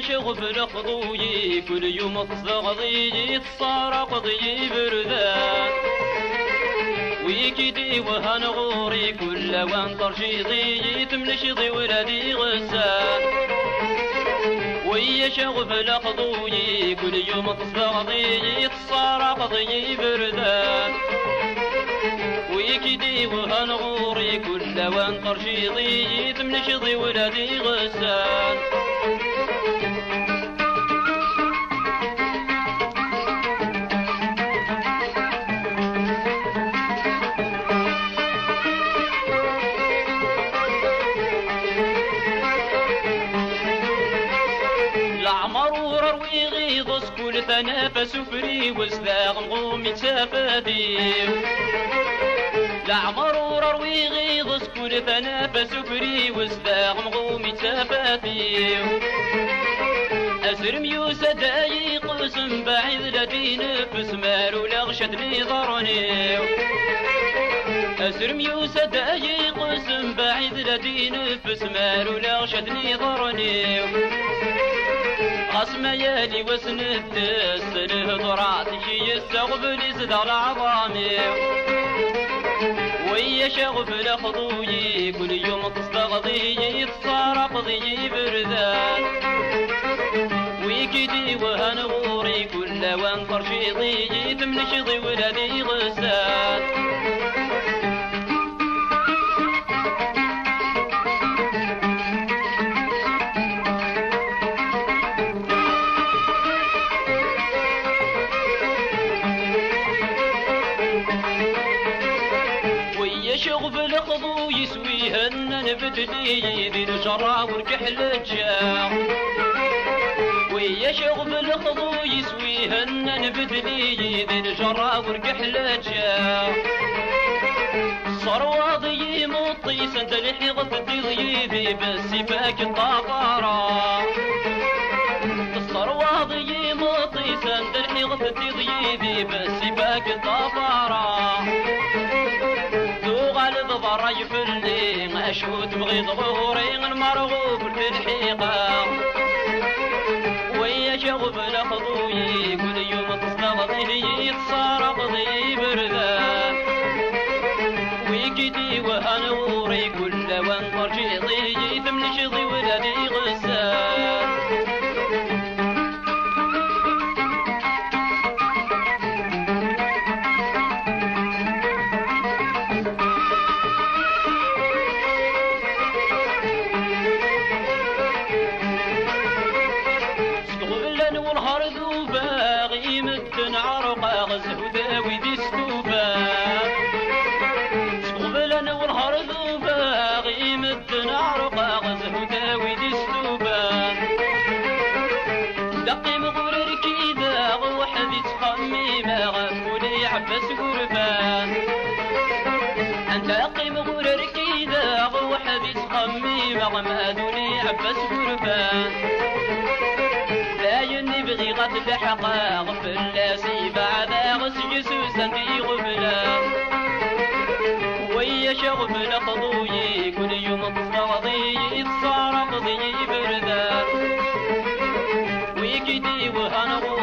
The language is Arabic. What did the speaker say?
شغفل خضوي كل يوم تصغضي تصارق ضي بردان ويكيدي وهنغوري كل وان ترشيضي تمنشضي ولدي غسان ويا شغفل خضوي كل يوم تصغضي تصارق ضي بردان ويكيدي وهنغوري كل وان ترشيضي تمنشضي ولدي غسان ويغيظ كل تنافس فري وزداغ مغومي تفادي العمر وروي غيظ كل تنافس فري وزداغ مغومي تفادي أسرم يوسى دايق قسم بعيد لدي نفس مالو لغشتني ضرني أسرم يوسى دايق قسم بعيد لدي نفس مالو لغشتني ضرني قسم يالي وسند السنه ضرعتك يستغفل زدغ العظامي ويا شغفل خضوي كل يوم تصدغضي تصارق ضي بردان ويكيدي وهنغوري كل وان ترشيضي تمنشضي ولدي غسان شغفل خضو يسويهن نبتدي ذي الجرا والكحل الجاع ويا شغفل خضو يسويهن نبتدي ذي الجرا والكحل الجاع صروا ضي مطيس انت لحيغت ضيذي بالسفاك الطاقرة الصروا ضي مطيس انت لحيغت ضيذي بالسفاك الطاقرة ضري فلي مشهود بغيض ظهوري مرغوب في الحيقة ويا شغفل خضوي كل يوم تصدغضي تصارق ضي بردان ويكيدي وهنغوري كل وان ترشيضي تمنشضي ولدي غسان زهوداوي دي ستوبان قبلنا والهرد باغي مدن عرقا زهوداوي دي ستوبان دقي مغرر كيدا وحدي تخمي ما غفولي عباس قربان انت دقي مغرر كيدا وحدي تخمي ما غمادوني عباس قربان لاين بغي غد لحقا غفل لاسي بعد غسجسوسا في غفلا ويا شغفل خضوي كل يوم تصدغضي تصارق ضي بردان ويكيدي وهنغو